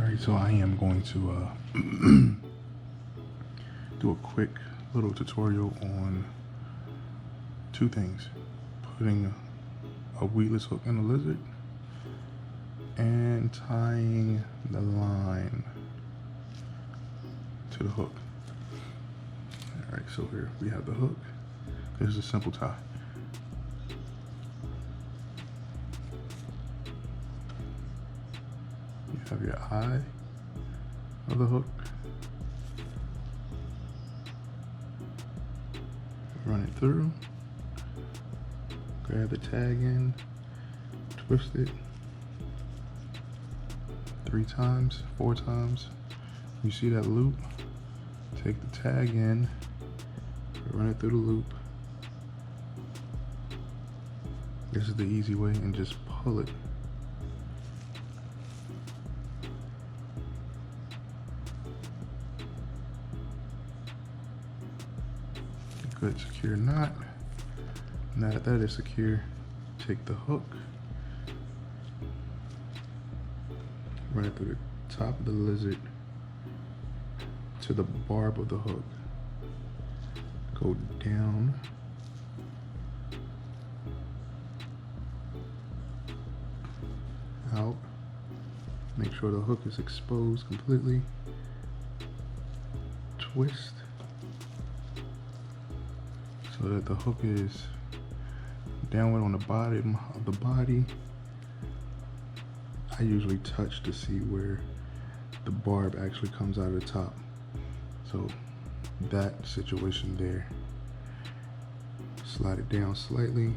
Alright, so I am going to do a quick little tutorial on two things: putting a weedless hook in a lizard and tying the line to the hook. Alright, so here we have the hook. This is a simple tie. You have your eye of the hook. Run it through. Grab the tag end, twist it 3 times, 4 times. You see that loop? Take the tag end, run it through the loop. This is the easy way, and just pull it. Good secure knot. Now that that is secure, take the hook, run it through the top of the lizard to the barb of the hook. Go down, out, make sure the hook is exposed completely, twist so that the hook is downward on the bottom of the body. I usually touch to see where the barb actually comes out of the top. So that situation there, slide it down slightly,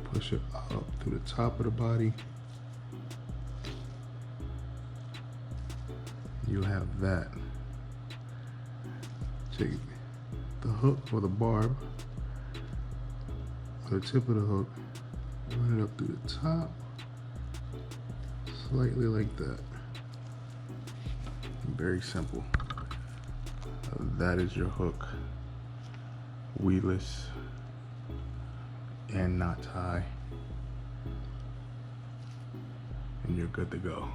push it up through the top of the body. You'll have that. Take the hook or the barb, or the tip of the hook, run it up through the top, slightly like that. Very simple. That is your hook, weedless and not tie, and you're good to go.